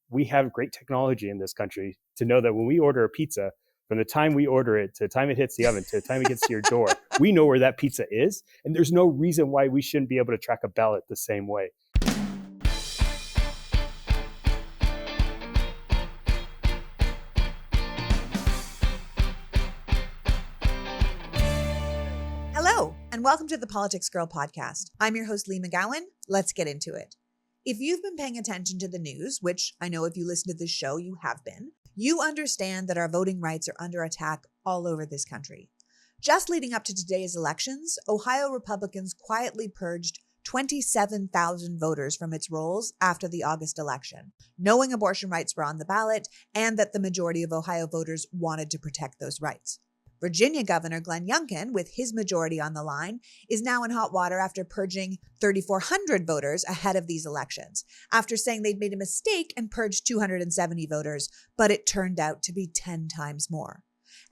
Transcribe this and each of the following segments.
we have great technology in this country to know that when we order a pizza, from the time we order it to the time it hits the oven to the time it gets to your door, we know where that pizza is. And there's no reason why we shouldn't be able to track a ballot the same way. Hello, and welcome to the Politics Girl podcast. I'm your host, Lee McGowan. Let's get into it. If you've been paying attention to the news, which I know if you listen to this show, you have been, you understand that our voting rights are under attack all over this country. Just leading up to today's elections, Ohio Republicans quietly purged 27,000 voters from its rolls after the August election, knowing abortion rights were on the ballot and that the majority of Ohio voters wanted to protect those rights. Virginia Governor Glenn Youngkin, with his majority on the line, is now in hot water after purging 3,400 voters ahead of these elections, after saying they'd made a mistake and purged 270 voters, but it turned out to be 10 times more.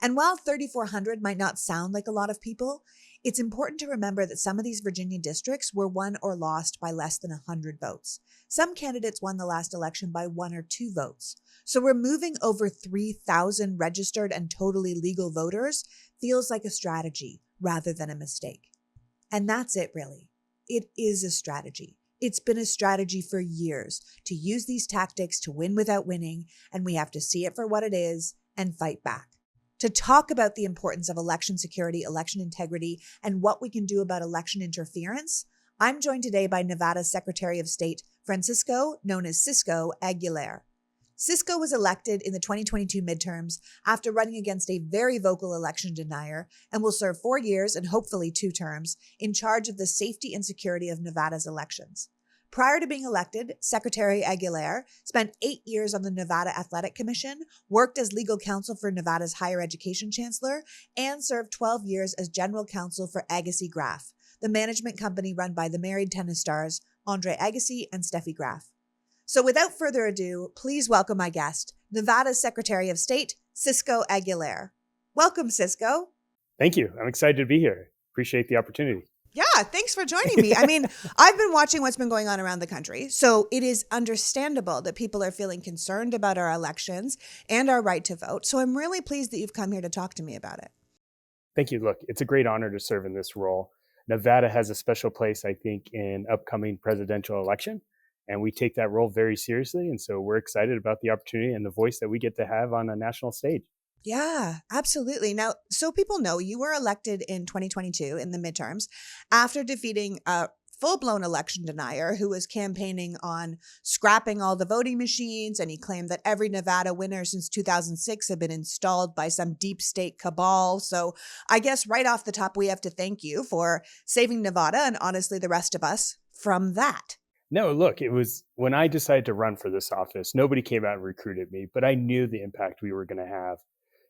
And while 3,400 might not sound like a lot of people, it's important to remember that some of these Virginia districts were won or lost by less than 100 votes. Some candidates won the last election by 1 or 2 votes. So removing over 3,000 registered and totally legal voters feels like a strategy rather than a mistake. And that's it, really. It is a strategy. It's been a strategy for years to use these tactics to win without winning, and we have to see it for what it is and fight back. To talk about the importance of election security, election integrity, and what we can do about election interference, I'm joined today by Nevada's Secretary of State, Francisco, known as Cisco Aguilar. Cisco was elected in the 2022 midterms after running against a very vocal election denier and will serve 4 years and hopefully 2 terms in charge of the safety and security of Nevada's elections. Prior to being elected, Secretary Aguilar spent 8 years on the Nevada Athletic Commission, worked as legal counsel for Nevada's higher education chancellor, and served 12 years as general counsel for Agassi Graf, the management company run by the married tennis stars Andre Agassi and Steffi Graf. So without further ado, please welcome my guest, Nevada's Secretary of State, Cisco Aguilar. Welcome, Cisco. Thank you. I'm excited to be here. Appreciate the opportunity. Yeah, thanks for joining me. I mean, I've been watching what's been going on around the country, so it is understandable that people are feeling concerned about our elections and our right to vote. So I'm really pleased that you've come here to talk to me about it. Thank you. Look, it's a great honor to serve in this role. Nevada has a special place, I think, in upcoming presidential election, and we take that role very seriously. And so we're excited about the opportunity and the voice that we get to have on a national stage. Yeah, absolutely. Now, so people know you were elected in 2022 in the midterms after defeating a full-blown election denier who was campaigning on scrapping all the voting machines, and he claimed that every Nevada winner since 2006 had been installed by some deep state cabal. So I guess right off the top, we have to thank you for saving Nevada and honestly the rest of us from that. No, look, it was when I decided to run for this office, nobody came out and recruited me, but I knew the impact we were going to have.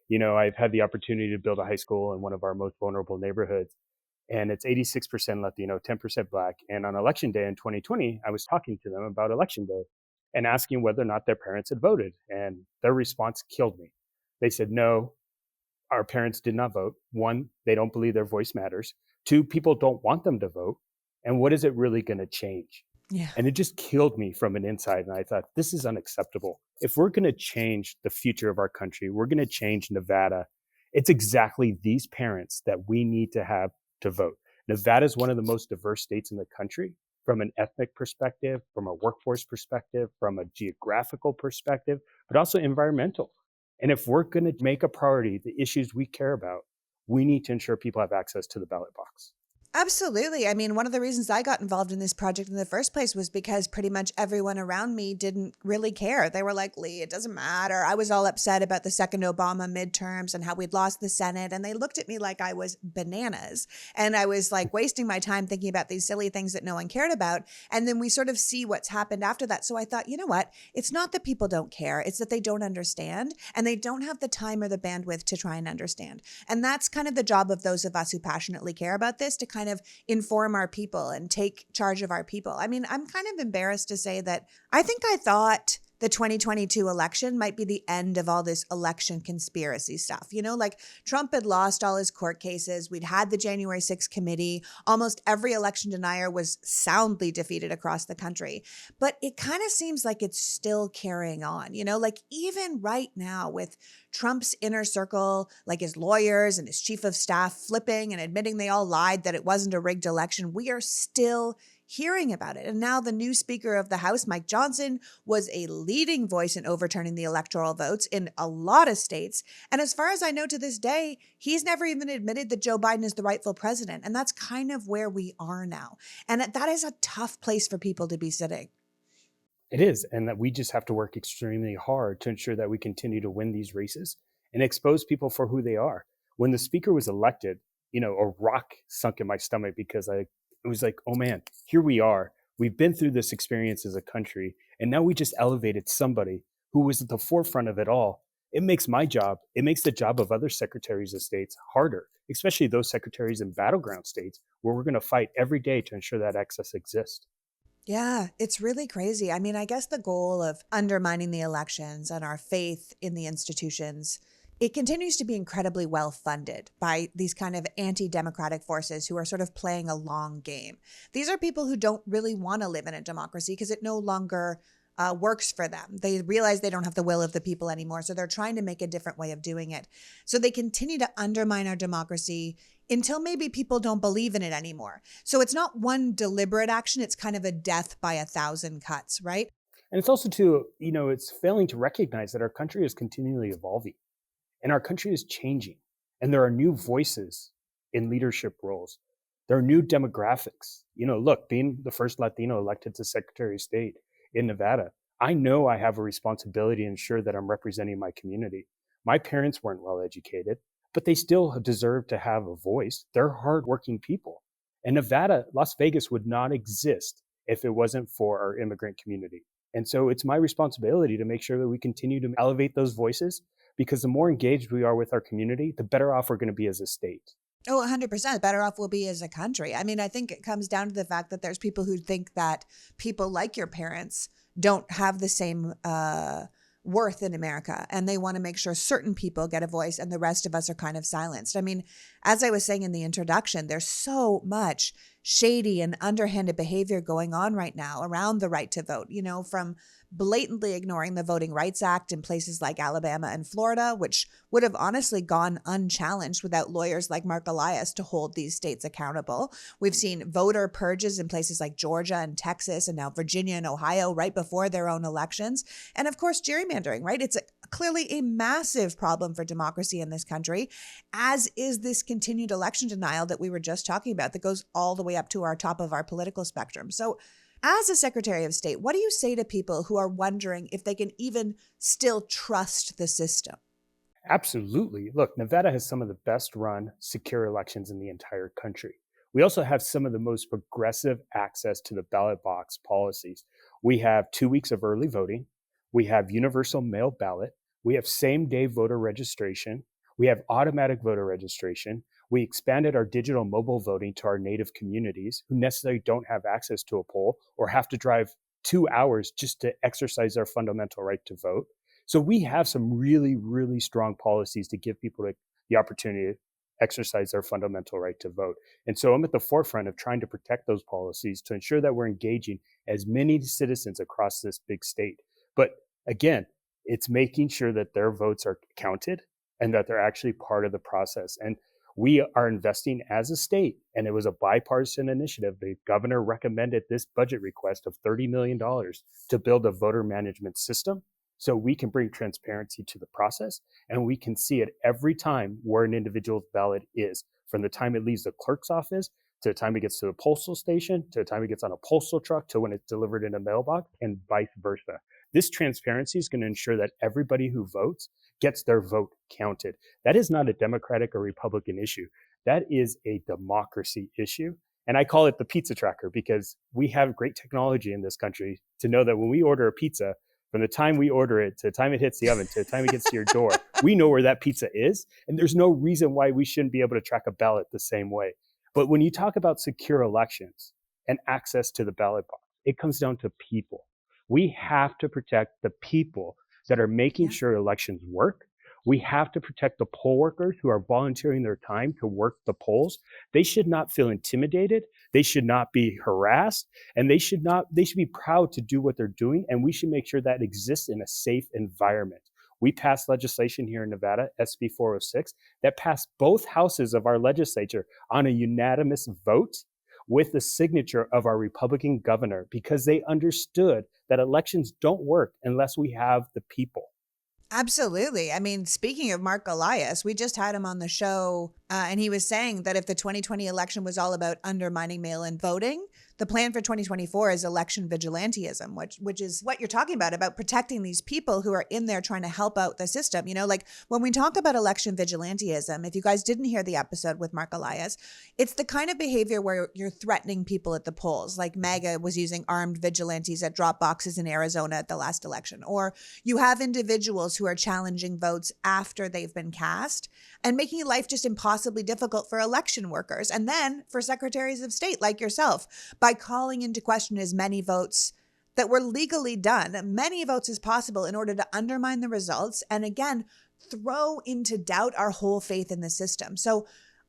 You know, I've had the opportunity to build a high school in one of our most vulnerable neighborhoods, and it's 86% Latino, 10% Black. And on election day in 2020, I was talking to them about election day and asking whether or not their parents had voted. And their response killed me. They said, no, our parents did not vote. 1, they don't believe their voice matters. 2, people don't want them to vote. And what is it really going to change? Yeah. And it just killed me from an inside. And I thought, this is unacceptable. If we're going to change the future of our country, we're going to change Nevada. It's exactly these parents that we need to have to vote. Nevada is one of the most diverse states in the country from an ethnic perspective, from a workforce perspective, from a geographical perspective, but also environmental. And if we're going to make a priority the issues we care about, we need to ensure people have access to the ballot box. Absolutely. I mean, one of the reasons I got involved in this project in the first place was because pretty much everyone around me didn't really care. They were like, Lee, it doesn't matter. I was all upset about the second Obama midterms and how we'd lost the Senate. And they looked at me like I was bananas. And I was like wasting my time thinking about these silly things that no one cared about. And then we sort of see what's happened after that. So I thought, you know what? It's not that people don't care. It's that they don't understand and they don't have the time or the bandwidth to try and understand. And that's kind of the job of those of us who passionately care about this, to kind of inform our people and take charge of our people. I mean, I'm kind of embarrassed to say that I think I thought the 2022 election might be the end of all this election conspiracy stuff. Like Trump had lost all his court cases. We'd had the January 6th committee. Almost every election denier was soundly defeated across the country. But it kind of seems like it's still carrying on, like even right now with Trump's inner circle, like his lawyers and his chief of staff flipping and admitting they all lied, that it wasn't a rigged election. We are still hearing about it. And now the new Speaker of the House, Mike Johnson, was a leading voice in overturning the electoral votes in a lot of states. And as far as I know to this day, he's never even admitted that Joe Biden is the rightful president. And that's kind of where we are now. And that is a tough place for people to be sitting. It is. And that we just have to work extremely hard to ensure that we continue to win these races and expose people for who they are. When the speaker was elected, a rock sunk in my stomach because it was like, oh man, here we are. We've been through this experience as a country, and now we just elevated somebody who was at the forefront of it all. It makes my job, it makes the job of other secretaries of states harder, especially those secretaries in battleground states where we're going to fight every day to ensure that access exists. Yeah, it's really crazy. I mean, I guess the goal of undermining the elections and our faith in the institutions, it continues to be incredibly well funded by these kind of anti-democratic forces who are sort of playing a long game. These are people who don't really want to live in a democracy because it no longer works for them. They realize they don't have the will of the people anymore. So they're trying to make a different way of doing it. So they continue to undermine our democracy until maybe people don't believe in it anymore. So it's not one deliberate action. It's kind of a death by 1,000 cuts, right? And it's also too, it's failing to recognize that our country is continually evolving and our country is changing. And there are new voices in leadership roles. There are new demographics. Look, being the first Latino elected to Secretary of State in Nevada, I know I have a responsibility to ensure that I'm representing my community. My parents weren't well educated, but they still deserve to have a voice. They're hardworking people. And Nevada, Las Vegas would not exist if it wasn't for our immigrant community. And so it's my responsibility to make sure that we continue to elevate those voices, because the more engaged we are with our community, the better off we're going to be as a state. Oh, 100% better off we'll be as a country. I mean, I think it comes down to the fact that there's people who think that people like your parents don't have the same worth in America, and they want to make sure certain people get a voice and the rest of us are kind of silenced. I mean, as I was saying in the introduction, there's so much shady and underhanded behavior going on right now around the right to vote, from blatantly ignoring the Voting Rights Act in places like Alabama and Florida, which would have honestly gone unchallenged without lawyers like Mark Elias to hold these states accountable. We've seen voter purges in places like Georgia and Texas and now Virginia and Ohio right before their own elections. And of course, gerrymandering, right? It's clearly a massive problem for democracy in this country, as is this continued election denial that we were just talking about that goes all the way up to our top of our political spectrum. So as a Secretary of State, what do you say to people who are wondering if they can even still trust the system? Absolutely. Look, Nevada has some of the best run secure elections in the entire country. We also have some of the most progressive access to the ballot box policies. We have 2 weeks of early voting. We have universal mail ballot. We have same day voter registration. We have automatic voter registration. We expanded our digital mobile voting to our native communities who necessarily don't have access to a poll or have to drive 2 hours just to exercise their fundamental right to vote. So we have some really, really strong policies to give people the opportunity to exercise their fundamental right to vote. And so I'm at the forefront of trying to protect those policies to ensure that we're engaging as many citizens across this big state. But again, it's making sure that their votes are counted and that they're actually part of the process. And we are investing as a state, and it was a bipartisan initiative. The governor recommended this budget request of $30 million to build a voter management system so we can bring transparency to the process and we can see it every time where an individual's ballot is, from the time it leaves the clerk's office to the time it gets to the postal station, to the time it gets on a postal truck, to when it's delivered in a mailbox, and vice versa. This transparency is going to ensure that everybody who votes gets their vote counted. That is not a Democratic or Republican issue. That is a democracy issue. And I call it the pizza tracker because we have great technology in this country to know that when we order a pizza, from the time we order it to the time it hits the oven to the time it gets to your door, we know where that pizza is. And there's no reason why we shouldn't be able to track a ballot the same way. But when you talk about secure elections and access to the ballot box, it comes down to people. We have to protect the people that are making Yeah. sure elections work. We have to protect the poll workers who are volunteering their time to work the polls. They should not feel intimidated. They should not be harassed, and they should be proud to do what they're doing. And we should make sure that exists in a safe environment. We passed legislation here in Nevada, SB 406, that passed both houses of our legislature on a unanimous vote with the signature of our Republican governor, because they understood that elections don't work unless we have the people. Absolutely. I mean, speaking of Mark Elias, we just had him on the show, and he was saying that if the 2020 election was all about undermining mail-in voting, the plan for 2024 is election vigilantism, which is what you're talking about protecting these people who are in there trying to help out the system. You know, like when we talk about election vigilantism, if you guys didn't hear the episode with Mark Elias, it's the kind of behavior where you're threatening people at the polls. Like MAGA was using armed vigilantes at drop boxes in Arizona at the last election. Or you have individuals who are challenging votes after they've been cast and making life just impossibly difficult for election workers. And then for secretaries of state like yourself, by calling into question as many votes that were legally done, many votes as possible in order to undermine the results. And again, throw into doubt our whole faith in the system. So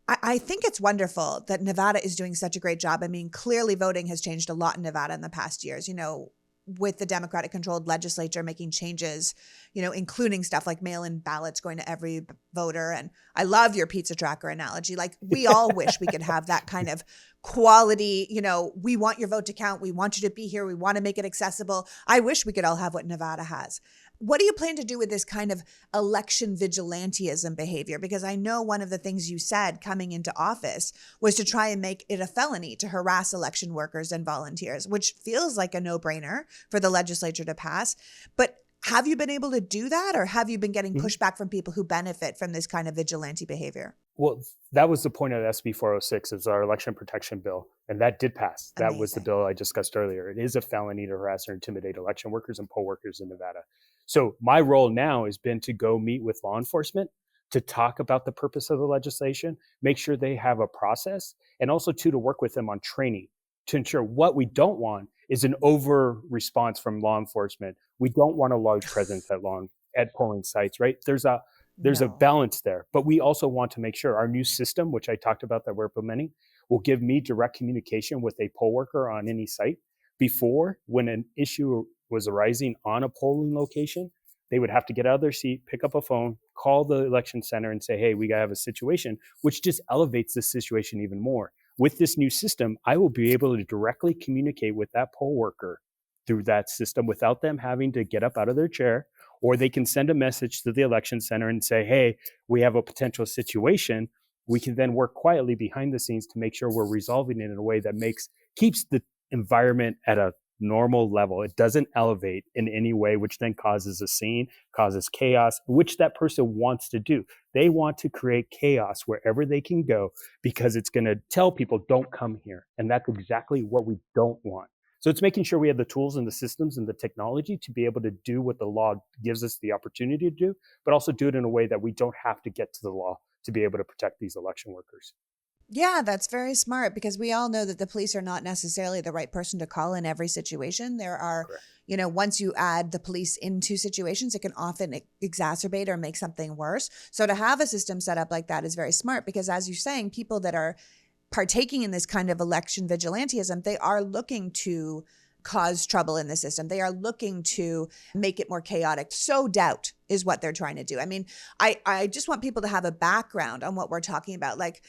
I think it's wonderful that Nevada is doing such a great job. I mean, clearly voting has changed a lot in Nevada in the past years, you know, with the Democratic controlled legislature making changes, you know, including stuff like mail-in ballots going to every voter. And I love your pizza tracker analogy. Like we all wish we could have that kind of quality, you know, we want your vote to count. We want you to be here. We want to make it accessible. I wish we could all have what Nevada has. What do you plan to do with this kind of election vigilantism behavior? Because I know one of the things you said coming into office was to try and make it a felony to harass election workers and volunteers, which feels like a no-brainer for the legislature to pass. But have you been able to do that, or have you been getting pushback from people who benefit from this kind of vigilante behavior? Well, that was the point of SB 406, is our election protection bill. And that did pass. Amazing. That was the bill I discussed earlier. It is a felony to harass or intimidate election workers and poll workers in Nevada. So my role now has been to go meet with law enforcement to talk about the purpose of the legislation, make sure they have a process, and also to work with them on training to ensure what we don't want is an over response from law enforcement. We don't want a large presence at polling sites, right? There's a balance there, but we also want to make sure our new system, which I talked about that we're implementing, will give me direct communication with a poll worker on any site. Before, when an issue was arising on a polling location, they would have to get out of their seat, pick up a phone, call the election center and say, hey, we gotta have a situation, which just elevates the situation even more. With this new system, I will be able to directly communicate with that poll worker through that system without them having to get up out of their chair, or they can send a message to the election center and say, hey, we have a potential situation. We can then work quietly behind the scenes to make sure we're resolving it in a way that keeps the environment at a normal level. It doesn't elevate in any way, which then causes a scene, causes chaos, which that person wants to do. They want to create chaos wherever they can go because it's going to tell people, don't come here. And that's exactly what we don't want. So it's making sure we have the tools and the systems and the technology to be able to do what the law gives us the opportunity to do, but also do it in a way that we don't have to get to the law to be able to protect these election workers. Yeah, that's very smart, because we all know that the police are not necessarily the right person to call in every situation. There are, Correct. you know, once you add the police into situations, it can often exacerbate or make something worse. So to have a system set up like that is very smart, because as you're saying, people that are partaking in this kind of election vigilantism, they are looking to cause trouble in the system. They are looking to make it more chaotic. Sow doubt is what they're trying to do. I mean, I just want people to have a background on what we're talking about. Like,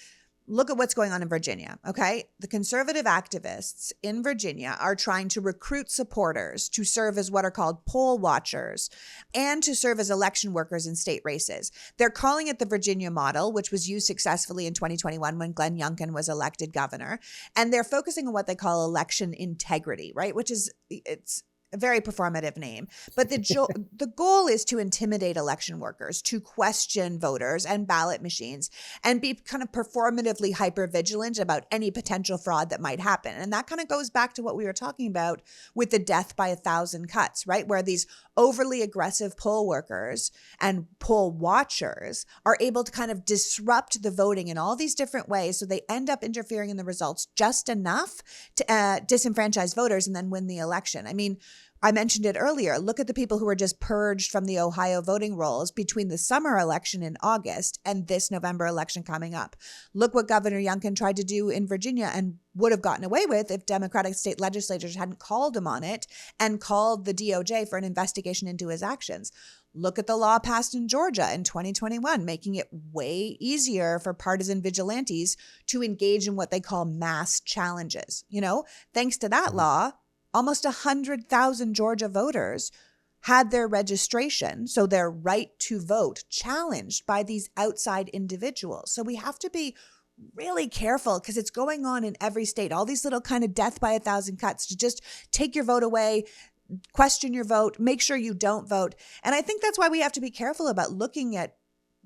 look at what's going on in Virginia, okay? The conservative activists in Virginia are trying to recruit supporters to serve as what are called poll watchers and to serve as election workers in state races. They're calling it the Virginia model, which was used successfully in 2021 when Glenn Youngkin was elected governor. And they're focusing on what they call election integrity, right? It's a very performative name. But the goal is to intimidate election workers, to question voters and ballot machines, and be kind of performatively hypervigilant about any potential fraud that might happen. And that kind of goes back to what we were talking about with the death by 1,000 cuts, right? Where these overly aggressive poll workers and poll watchers are able to kind of disrupt the voting in all these different ways. So they end up interfering in the results just enough to disenfranchise voters and then win the election. I mean, I mentioned it earlier. Look at the people who were just purged from the Ohio voting rolls between the summer election in August and this November election coming up. Look what Governor Youngkin tried to do in Virginia and would have gotten away with if Democratic state legislatures hadn't called him on it and called the DOJ for an investigation into his actions. Look at the law passed in Georgia in 2021, making it way easier for partisan vigilantes to engage in what they call mass challenges. Thanks to that law, almost 100,000 Georgia voters had their registration, so their right to vote, challenged by these outside individuals. So we have to be really careful because it's going on in every state. All these little kind of death by a thousand cuts to just take your vote away, question your vote, make sure you don't vote. And I think that's why we have to be careful about looking at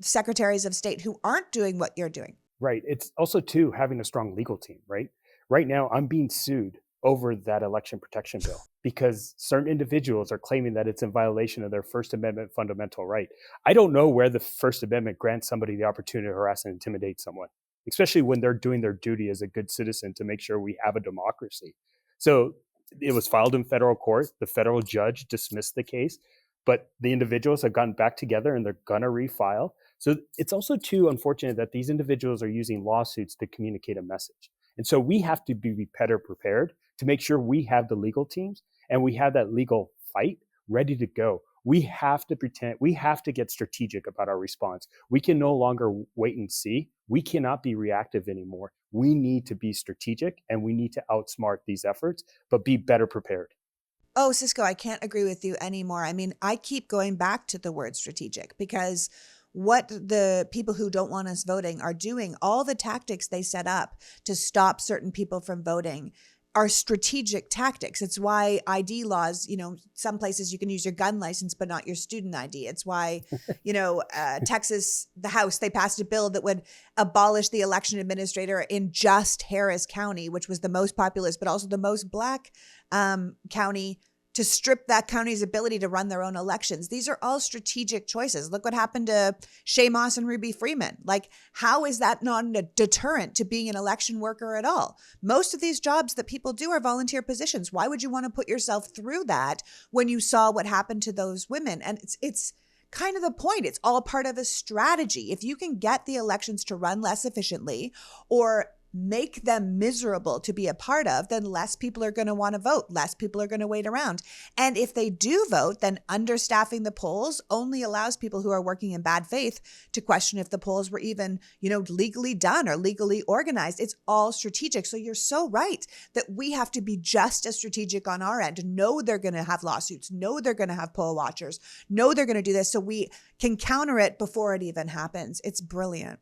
secretaries of state who aren't doing what you're doing. Right. It's also, too, having a strong legal team, right? Right now, I'm being sued over that election protection bill because certain individuals are claiming that it's in violation of their First Amendment fundamental right. I don't know where the First Amendment grants somebody the opportunity to harass and intimidate someone, especially when they're doing their duty as a good citizen to make sure we have a democracy. So it was filed in federal court. The federal judge dismissed the case, but the individuals have gotten back together and they're going to refile. So it's also, too, unfortunate that these individuals are using lawsuits to communicate a message. And so we have to be better prepared to make sure we have the legal teams and we have that legal fight ready to go. We have to get strategic about our response. We can no longer wait and see. We cannot be reactive anymore. We need to be strategic and we need to outsmart these efforts, but be better prepared. Oh, Cisco, I can't agree with you anymore. I mean, I keep going back to the word strategic because what the people who don't want us voting are doing, all the tactics they set up to stop certain people from voting are strategic tactics. It's why ID laws, some places you can use your gun license, but not your student ID. It's why, Texas, the House, they passed a bill that would abolish the election administrator in just Harris County, which was the most populous, but also the most Black county, to strip that county's ability to run their own elections. These are all strategic choices. Look what happened to Shay Moss and Ruby Freeman. Like, how is that not a deterrent to being an election worker at all? Most of these jobs that people do are volunteer positions. Why would you want to put yourself through that when you saw what happened to those women? And it's kind of the point. It's all part of a strategy. If you can get the elections to run less efficiently or make them miserable to be a part of, then less people are going to want to vote. Less people are going to wait around. And if they do vote, then understaffing the polls only allows people who are working in bad faith to question if the polls were even, legally done or legally organized. It's all strategic. So you're so right that we have to be just as strategic on our end. Know they're going to have lawsuits. Know they're going to have poll watchers. Know they're going to do this so we can counter it before it even happens. It's brilliant.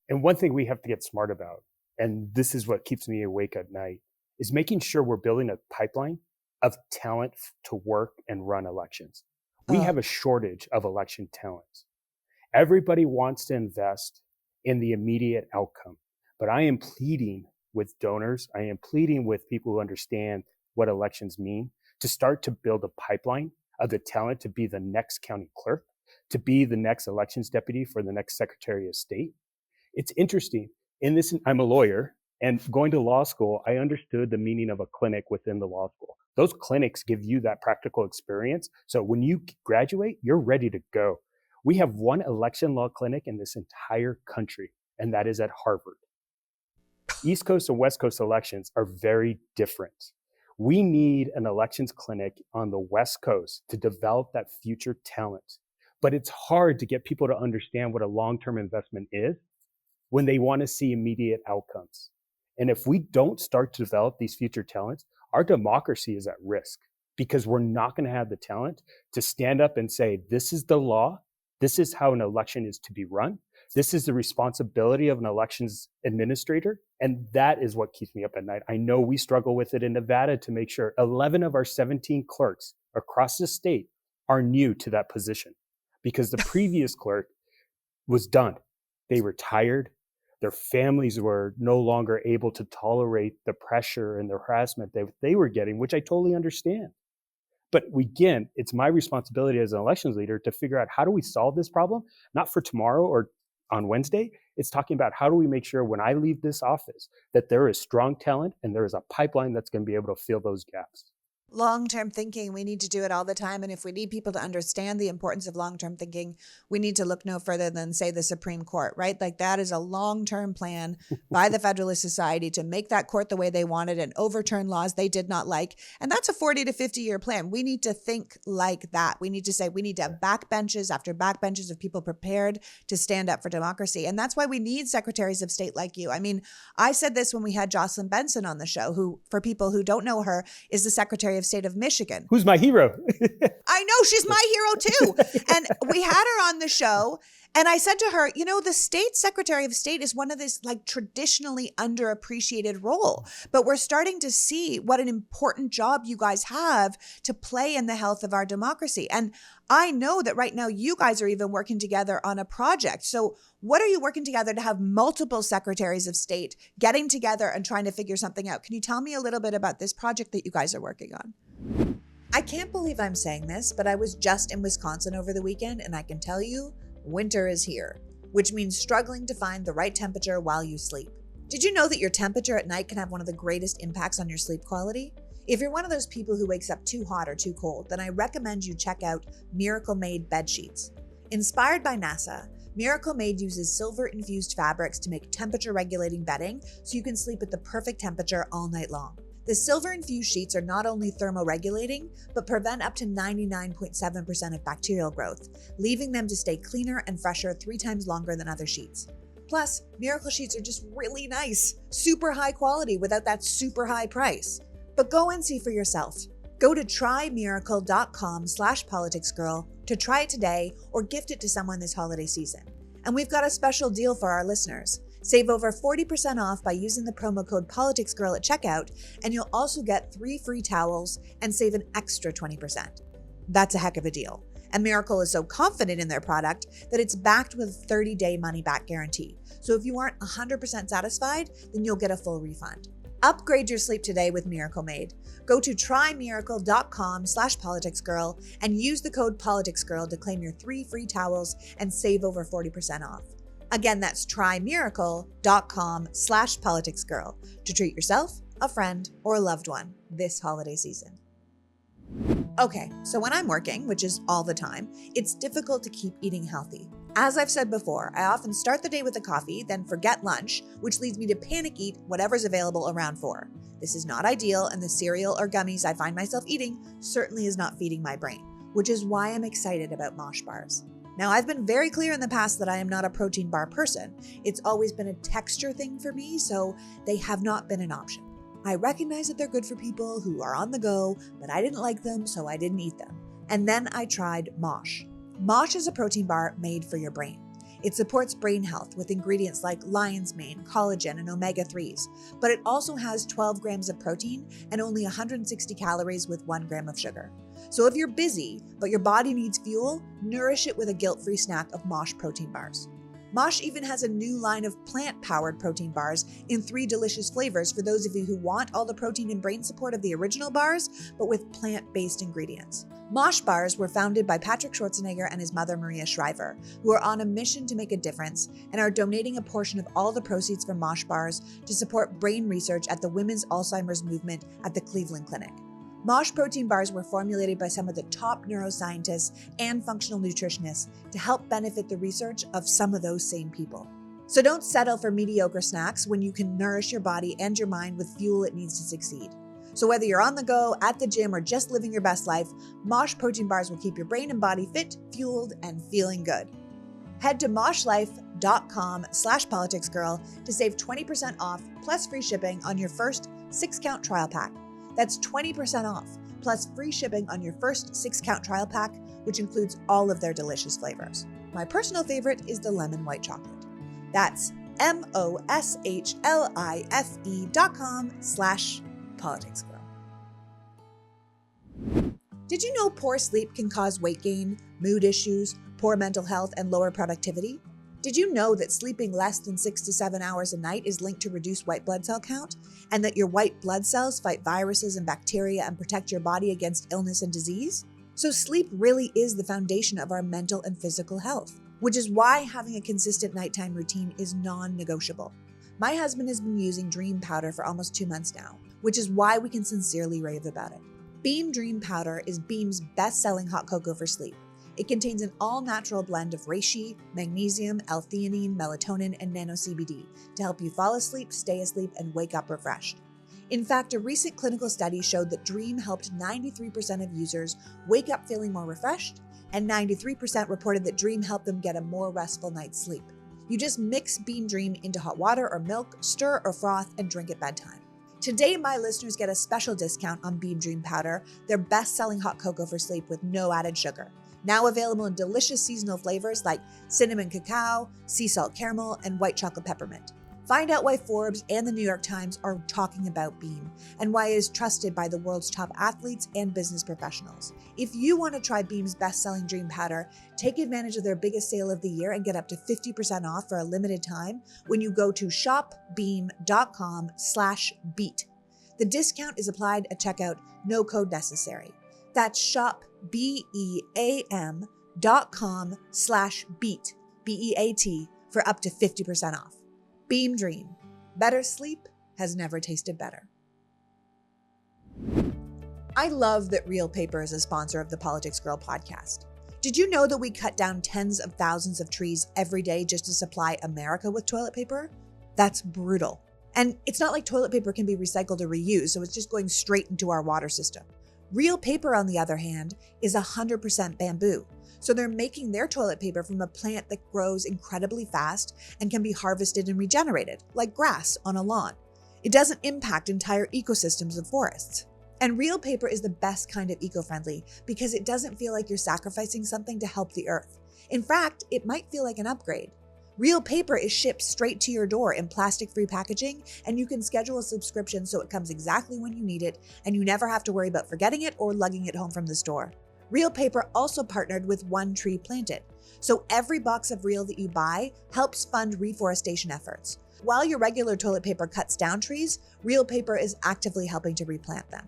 And one thing we have to get smart about, and this is what keeps me awake at night, is making sure we're building a pipeline of talent to work and run elections. We have a shortage of election talents. Everybody wants to invest in the immediate outcome, but I am pleading with donors, I am pleading with people who understand what elections mean to start to build a pipeline of the talent to be the next county clerk, to be the next elections deputy for the next Secretary of State. It's interesting. I'm a lawyer, and going to law school, I understood the meaning of a clinic within the law school. Those clinics give you that practical experience. So when you graduate, you're ready to go. We have one election law clinic in this entire country, and that is at Harvard. East Coast and West Coast elections are very different. We need an elections clinic on the West Coast to develop that future talent. But it's hard to get people to understand what a long-term investment is when they want to see immediate outcomes. And if we don't start to develop these future talents, our democracy is at risk because we're not going to have the talent to stand up and say, this is the law. This is how an election is to be run. This is the responsibility of an elections administrator. And that is what keeps me up at night. I know we struggle with it in Nevada to make sure 11 of our 17 clerks across the state are new to that position because the previous clerk was done. They retired. Their families were no longer able to tolerate the pressure and the harassment that they were getting, which I totally understand. But again, it's my responsibility as an elections leader to figure out how do we solve this problem, not for tomorrow or on Wednesday. It's talking about how do we make sure when I leave this office that there is strong talent and there is a pipeline that's going to be able to fill those gaps. Long-term thinking, we need to do it all the time. And if we need people to understand the importance of long-term thinking, we need to look no further than, say, the Supreme Court, right? Like that is a long-term plan by the Federalist Society to make that court the way they wanted and overturn laws they did not like. And that's a 40 to 50 year plan. We need to think like that. We need to say we need to have backbenches after backbenches of people prepared to stand up for democracy. And that's why we need secretaries of state like you. I mean, I said this when we had Jocelyn Benson on the show, who, for people who don't know her, is the Secretary of State of Michigan. Who's my hero? I know, she's my hero too. And we had her on the show. And I said to her, you know, the state secretary of state is one of this like traditionally underappreciated role, but we're starting to see what an important job you guys have to play in the health of our democracy. And I know that right now you guys are even working together on a project. So what are you working together to have multiple secretaries of state getting together and trying to figure something out? Can you tell me a little bit about this project that you guys are working on? I can't believe I'm saying this, but I was just in Wisconsin over the weekend, and I can tell you, winter is here, which means struggling to find the right temperature while you sleep. Did you know that your temperature at night can have one of the greatest impacts on your sleep quality? If you're one of those people who wakes up too hot or too cold, then I recommend you check out Miracle Made bed sheets. Inspired by NASA, Miracle Made uses silver-infused fabrics to make temperature-regulating bedding so you can sleep at the perfect temperature all night long. The silver-infused sheets are not only thermoregulating, but prevent up to 99.7% of bacterial growth, leaving them to stay cleaner and fresher 3 times longer than other sheets. Plus, Miracle Sheets are just really nice, super high quality without that super high price. But go and see for yourself. Go to trymiracle.com/politicsgirl to try it today or gift it to someone this holiday season. And we've got a special deal for our listeners. Save over 40% off by using the promo code PoliticsGirl at checkout, and you'll also get 3 free towels and save an extra 20%. That's a heck of a deal. And Miracle is so confident in their product that it's backed with a 30-day money-back guarantee. So if you aren't 100% satisfied, then you'll get a full refund. Upgrade your sleep today with Miracle Made. Go to trymiracle.com/politicsgirl and use the code PoliticsGirl to claim your 3 free towels and save over 40% off. Again, that's trymiracle.com/politicsgirl to treat yourself, a friend, or a loved one this holiday season. Okay, so when I'm working, which is all the time, it's difficult to keep eating healthy. As I've said before, I often start the day with a coffee, then forget lunch, which leads me to panic eat whatever's available around 4. This is not ideal, and the cereal or gummies I find myself eating certainly is not feeding my brain, which is why I'm excited about Mosh bars. Now, I've been very clear in the past that I am not a protein bar person. It's always been a texture thing for me, so they have not been an option. I recognize that they're good for people who are on the go, but I didn't like them, so I didn't eat them. And then I tried Mosh. Mosh is a protein bar made for your brain. It supports brain health with ingredients like lion's mane, collagen, and omega-3s, but it also has 12 grams of protein and only 160 calories with 1 gram of sugar. So if you're busy, but your body needs fuel, nourish it with a guilt-free snack of Mosh protein bars. Mosh even has a new line of plant-powered protein bars in 3 delicious flavors for those of you who want all the protein and brain support of the original bars, but with plant-based ingredients. Mosh bars were founded by Patrick Schwarzenegger and his mother Maria Shriver, who are on a mission to make a difference and are donating a portion of all the proceeds from Mosh bars to support brain research at the Women's Alzheimer's Movement at the Cleveland Clinic. Mosh protein bars were formulated by some of the top neuroscientists and functional nutritionists to help benefit the research of some of those same people. So don't settle for mediocre snacks when you can nourish your body and your mind with fuel it needs to succeed. So whether you're on the go, at the gym, or just living your best life, Mosh protein bars will keep your brain and body fit, fueled, and feeling good. Head to moshlife.com/politicsgirl to save 20% off plus free shipping on your first 6-count trial pack. That's 20% off, plus free shipping on your first 6-count trial pack, which includes all of their delicious flavors. My personal favorite is the lemon white chocolate. That's moshlifE.com/politicsgirl. Did you know poor sleep can cause weight gain, mood issues, poor mental health, and lower productivity? Did you know that sleeping less than 6 to 7 hours a night is linked to reduced white blood cell count, and that your white blood cells fight viruses and bacteria and protect your body against illness and disease? So sleep really is the foundation of our mental and physical health, which is why having a consistent nighttime routine is non-negotiable. My husband has been using Dream Powder for almost 2 months now, which is why we can sincerely rave about it. Beam Dream Powder is Beam's best-selling hot cocoa for sleep. It contains an all-natural blend of reishi, magnesium, L-theanine, melatonin, and nano-CBD to help you fall asleep, stay asleep, and wake up refreshed. In fact, a recent clinical study showed that Dream helped 93% of users wake up feeling more refreshed, and 93% reported that Dream helped them get a more restful night's sleep. You just mix Beam Dream into hot water or milk, stir or froth, and drink at bedtime. Today, my listeners get a special discount on Beam Dream Powder, their best-selling hot cocoa for sleep with no added sugar. Now available in delicious seasonal flavors like cinnamon cacao, sea salt caramel, and white chocolate peppermint. Find out why Forbes and the New York Times are talking about Beam and why it is trusted by the world's top athletes and business professionals. If you want to try Beam's best-selling Dream Powder, take advantage of their biggest sale of the year and get up to 50% off for a limited time when you go to shopbeam.com/beat. The discount is applied at checkout, no code necessary. That's shopbeam.com/beat, BEAT, for up to 50% off. Beam Dream. Better sleep has never tasted better. I love that Real Paper is a sponsor of the Politics Girl podcast. Did you know that we cut down tens of thousands of trees every day just to supply America with toilet paper? That's brutal. And it's not like toilet paper can be recycled or reused, so it's just going straight into our water system. Real Paper, on the other hand, is 100% bamboo. So they're making their toilet paper from a plant that grows incredibly fast and can be harvested and regenerated, like grass on a lawn. It doesn't impact entire ecosystems of forests. And Real Paper is the best kind of eco-friendly because it doesn't feel like you're sacrificing something to help the earth. In fact, it might feel like an upgrade. Real Paper is shipped straight to your door in plastic-free packaging, and you can schedule a subscription so it comes exactly when you need it, and you never have to worry about forgetting it or lugging it home from the store. Real Paper also partnered with One Tree Planted, so every box of Real that you buy helps fund reforestation efforts. While your regular toilet paper cuts down trees, Real Paper is actively helping to replant them.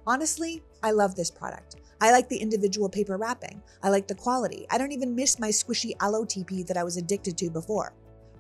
Honestly, I love this product. I like the individual paper wrapping. I like the quality. I don't even miss my squishy aloe TP that I was addicted to before.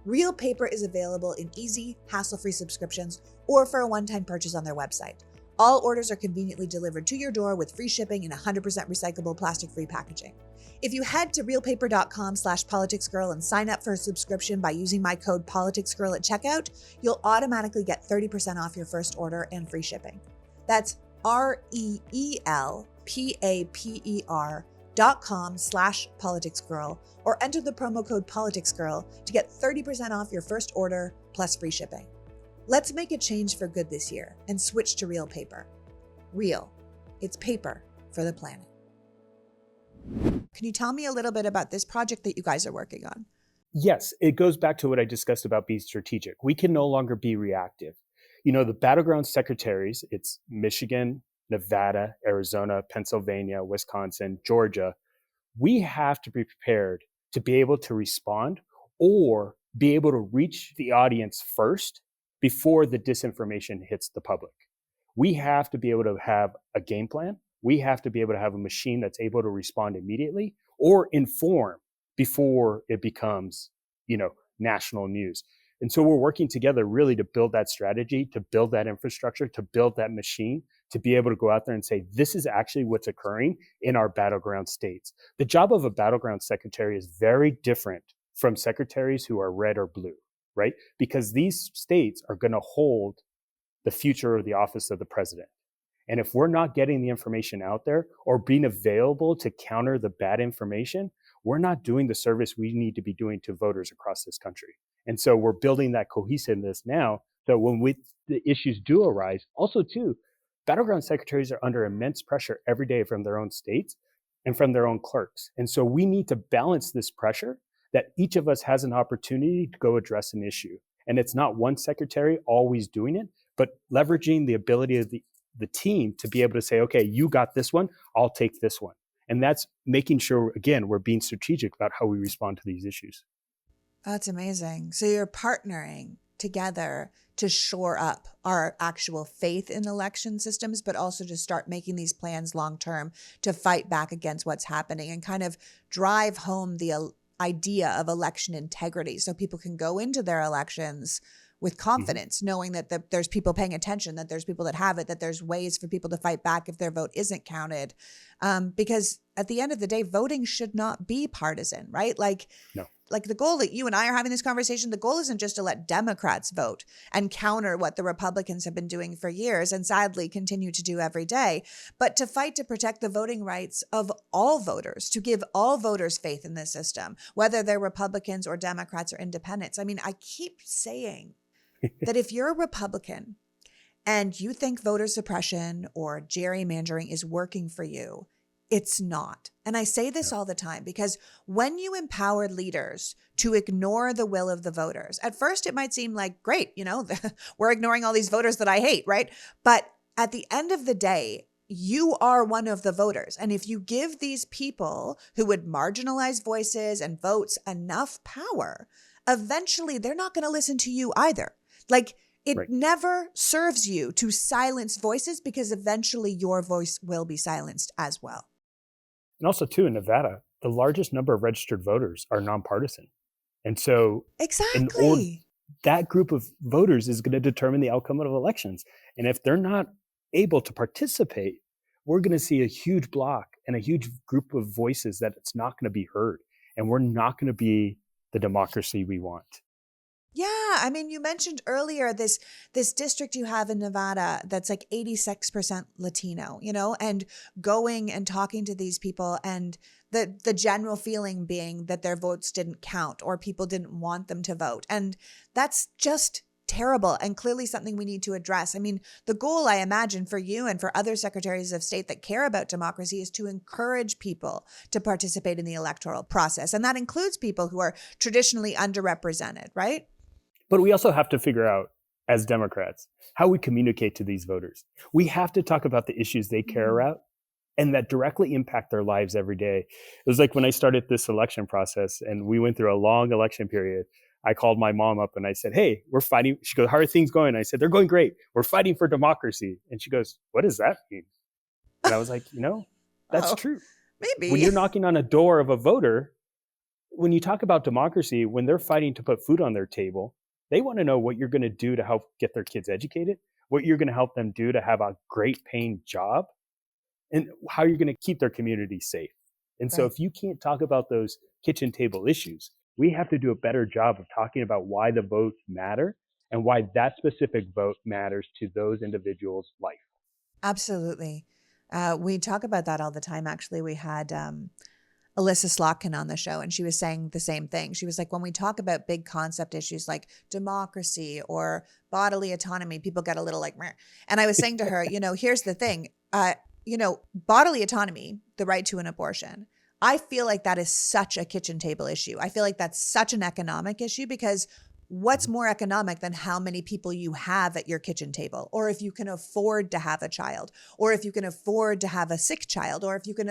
Real Paper is available in easy, hassle-free subscriptions or for a one-time purchase on their website. All orders are conveniently delivered to your door with free shipping and 100% recyclable plastic-free packaging. If you head to realpaper.com/politicsgirl and sign up for a subscription by using my code politicsgirl at checkout, you'll automatically get 30% off your first order and free shipping. That's realpaper.com/politicsgirl or enter the promo code politicsgirl to get 30% off your first order plus free shipping. Let's make a change for good this year and switch to Real Paper. Real. It's paper for the planet. Can you tell me a little bit about this project that you guys are working on? Yes, it goes back to what I discussed about being strategic. We can no longer be reactive. You know, the battleground secretaries, it's Michigan, Nevada, Arizona, Pennsylvania, Wisconsin, Georgia. We have to be prepared to be able to respond or be able to reach the audience first before the disinformation hits the public. We have to be able to have a game plan. We have to be able to have a machine that's able to respond immediately or inform before it becomes, national news. And so we're working together really to build that strategy, to build that infrastructure, to build that machine, to be able to go out there and say, this is actually what's occurring in our battleground states. The job of a battleground secretary is very different from secretaries who are red or blue, right? Because these states are going to hold the future of the office of the president. And if we're not getting the information out there or being available to counter the bad information, we're not doing the service we need to be doing to voters across this country. And so we're building that cohesiveness now. So when the issues do arise, also too, battleground secretaries are under immense pressure every day from their own states and from their own clerks. And so we need to balance this pressure that each of us has an opportunity to go address an issue. And it's not one secretary always doing it, but leveraging the ability of the team to be able to say, okay, you got this one, I'll take this one. And that's making sure, again, we're being strategic about how we respond to these issues. That's amazing. So you're partnering together to shore up our actual faith in election systems, but also to start making these plans long-term to fight back against what's happening and kind of drive home the idea of election integrity so people can go into their elections with confidence, knowing that there's people paying attention, that there's people that have it, that there's ways for people to fight back if their vote isn't counted. Because at the end of the day, voting should not be partisan, right? No. Like the goal that you and I are having this conversation, the goal isn't just to let Democrats vote and counter what the Republicans have been doing for years and sadly continue to do every day, but to fight to protect the voting rights of all voters, to give all voters faith in this system, whether they're Republicans or Democrats or independents. I mean, I keep saying that if you're a Republican and you think voter suppression or gerrymandering is working for you, it's not. And I say this all the time because when you empower leaders to ignore the will of the voters, at first it might seem like, great, we're ignoring all these voters that I hate, right? But at the end of the day, you are one of the voters. And if you give these people who would marginalize voices and votes enough power, eventually they're not going to listen to you either. It Right. never serves you to silence voices because eventually your voice will be silenced as well. And also, too, in Nevada, the largest number of registered voters are nonpartisan. And so Exactly. that group of voters is going to determine the outcome of elections. And if they're not able to participate, we're going to see a huge block and a huge group of voices that it's not going to be heard. And we're not going to be the democracy we want. Yeah, I mean, you mentioned earlier this district you have in Nevada that's like 86% Latino, and going and talking to these people and the general feeling being that their votes didn't count or people didn't want them to vote. And that's just terrible and clearly something we need to address. I mean, the goal, I imagine, for you and for other secretaries of state that care about democracy is to encourage people to participate in the electoral process. And that includes people who are traditionally underrepresented, right? But we also have to figure out, as Democrats, how we communicate to these voters. We have to talk about the issues they care about and that directly impact their lives every day. It was like when I started this election process and we went through a long election period, I called my mom up and I said, hey, we're fighting. She goes, how are things going? I said, they're going great. We're fighting for democracy. And she goes, what does that mean? And I was like, that's true. Maybe. When you're knocking on a door of a voter, when you talk about democracy, when they're fighting to put food on their table, they want to know what you're going to do to help get their kids educated, what you're going to help them do to have a great paying job, and how you're going to keep their community safe. And so if you can't talk about those kitchen table issues, we have to do a better job of talking about why the votes matter and why that specific vote matters to those individuals' life. Absolutely. We talk about that all the time. Actually, we had Alyssa Slotkin on the show, and she was saying the same thing. She was like, when we talk about big concept issues like democracy or bodily autonomy, people get a little like, meh. And I was saying to her, here's the thing, bodily autonomy, the right to an abortion, I feel like that is such a kitchen table issue. I feel like that's such an economic issue because what's more economic than how many people you have at your kitchen table, or if you can afford to have a child, or if you can afford to have a sick child, or if you can,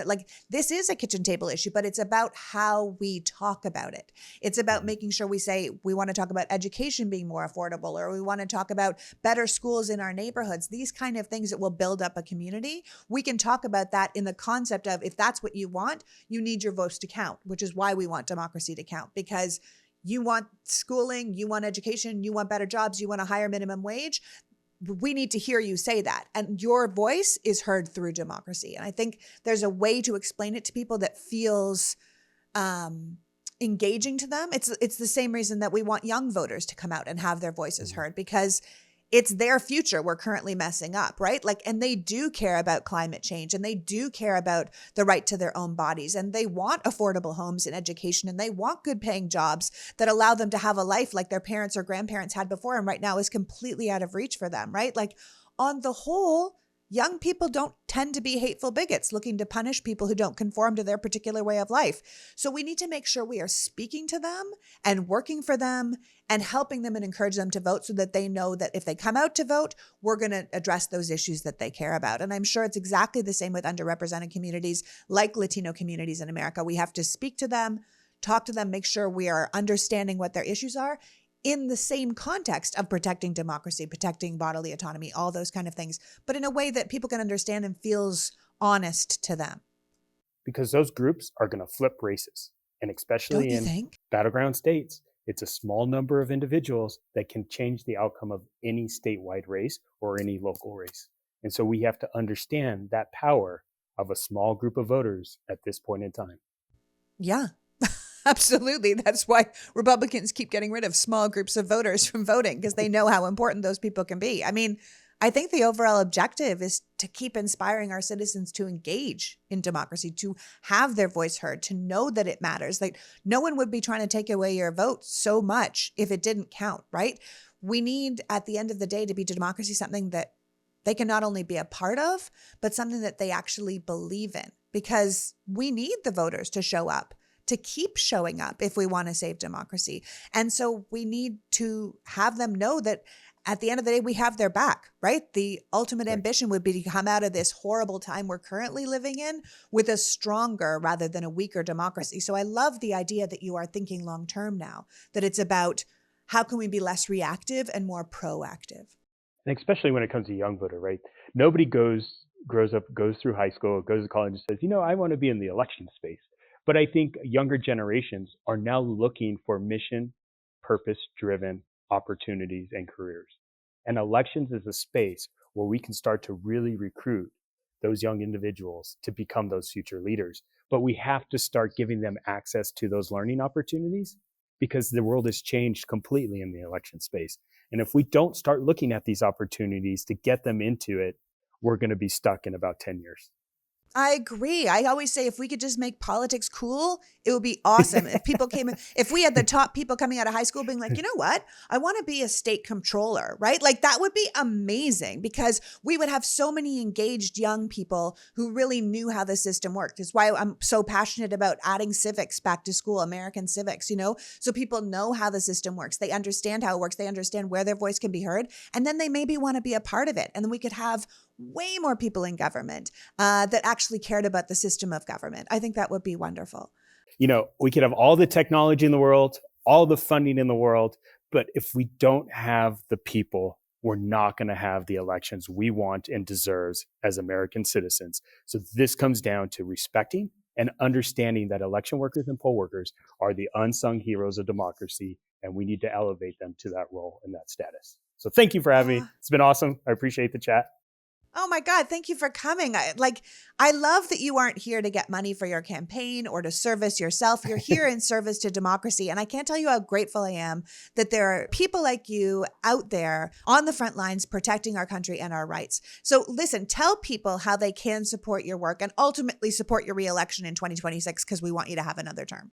this is a kitchen table issue, but it's about how we talk about it. It's about making sure we say, we want to talk about education being more affordable, or we want to talk about better schools in our neighborhoods, these kind of things that will build up a community. We can talk about that in the concept of, if that's what you want, you need your votes to count, which is why we want democracy to count, because you want schooling, you want education, you want better jobs, you want a higher minimum wage. We need to hear you say that. And your voice is heard through democracy. And I think there's a way to explain it to people that feels engaging to them. It's the same reason that we want young voters to come out and have their voices heard, because it's their future we're currently messing up, right? And they do care about climate change, and they do care about the right to their own bodies, and they want affordable homes and education, and they want good paying jobs that allow them to have a life like their parents or grandparents had before and right now is completely out of reach for them, right? On the whole, young people don't tend to be hateful bigots looking to punish people who don't conform to their particular way of life. So we need to make sure we are speaking to them and working for them and helping them and encourage them to vote so that they know that if they come out to vote, we're going to address those issues that they care about. And I'm sure it's exactly the same with underrepresented communities like Latino communities in America. We have to speak to them, talk to them, make sure we are understanding what their issues are in the same context of protecting democracy, protecting bodily autonomy, all those kind of things, but in a way that people can understand and feels honest to them. Because those groups are going to flip races, and especially in battleground states, It's a small number of individuals that can change the outcome of any statewide race or any local race. And so we have to understand that power of a small group of voters at this point in time. Yeah, absolutely. That's why Republicans keep getting rid of small groups of voters from voting, because they know how important those people can be. I mean, I think the overall objective is to keep inspiring our citizens to engage in democracy, to have their voice heard, to know that it matters. Like, no one would be trying to take away your vote so much if it didn't count, right? We need, at the end of the day, to be democracy something that they can not only be a part of, but something that they actually believe in, because we need the voters to show up, to keep showing up if we want to save democracy. And so we need to have them know that at the end of the day, we have their back, right? The ultimate ambition would be to come out of this horrible time we're currently living in with a stronger rather than a weaker democracy. So I love the idea that you are thinking long-term now, that it's about how can we be less reactive and more proactive? And especially when it comes to young voter, right? Nobody grows up, goes through high school, goes to college and says, I want to be in the election space. But I think younger generations are now looking for mission, purpose-driven opportunities and careers. And elections is a space where we can start to really recruit those young individuals to become those future leaders. But we have to start giving them access to those learning opportunities, because the world has changed completely in the election space. And if we don't start looking at these opportunities to get them into it, we're going to be stuck in about 10 years. I agree. I always say if we could just make politics cool, it would be awesome. If people came in, if we had the top people coming out of high school being like, you know what? I want to be a state comptroller, right? Like that would be amazing, because we would have so many engaged young people who really knew how the system worked. It's why I'm so passionate about adding civics back to school, American civics, so people know how the system works. They understand how it works. They understand where their voice can be heard. And then they maybe want to be a part of it. And then we could have way more people in government that actually cared about the system of government. I think that would be wonderful. We could have all the technology in the world, all the funding in the world, but if we don't have the people, we're not going to have the elections we want and deserves as American citizens. So this comes down to respecting and understanding that election workers and poll workers are the unsung heroes of democracy, and we need to elevate them to that role and that status. So thank you for having me. It's been awesome. I appreciate the chat. Oh my God, thank you for coming. I love that you aren't here to get money for your campaign or to service yourself. You're here in service to democracy. And I can't tell you how grateful I am that there are people like you out there on the front lines protecting our country and our rights. So listen, tell people how they can support your work and ultimately support your reelection in 2026, because we want you to have another term.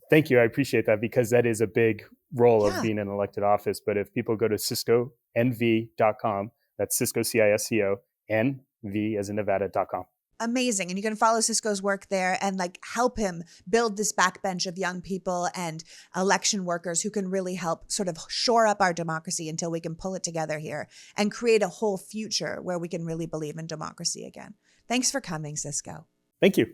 Thank you. I appreciate that, because that is a big role of being in elected office. But if people go to cisconv.com, that's Cisco, CISCO, NV as in Nevada.com. Amazing. And you can follow Cisco's work there and help him build this backbench of young people and election workers who can really help sort of shore up our democracy until we can pull it together here and create a whole future where we can really believe in democracy again. Thanks for coming, Cisco. Thank you.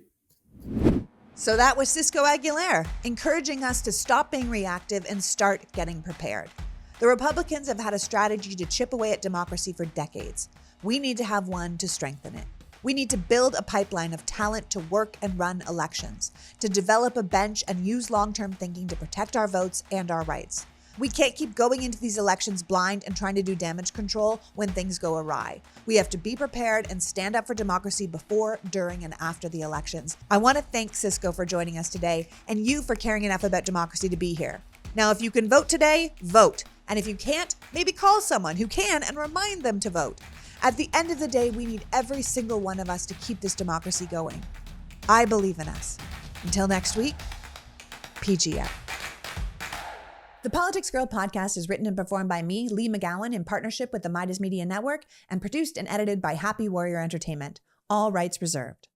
So that was Cisco Aguilar, encouraging us to stop being reactive and start getting prepared. The Republicans have had a strategy to chip away at democracy for decades. We need to have one to strengthen it. We need to build a pipeline of talent to work and run elections, to develop a bench and use long-term thinking to protect our votes and our rights. We can't keep going into these elections blind and trying to do damage control when things go awry. We have to be prepared and stand up for democracy before, during, and after the elections. I want to thank Cisco for joining us today and you for caring enough about democracy to be here. Now, if you can vote today, vote. And if you can't, maybe call someone who can and remind them to vote. At the end of the day, we need every single one of us to keep this democracy going. I believe in us. Until next week, PG out. The Politics Girl podcast is written and performed by me, Lee McGowan, in partnership with the Midas Media Network, and produced and edited by Happy Warrior Entertainment. All rights reserved.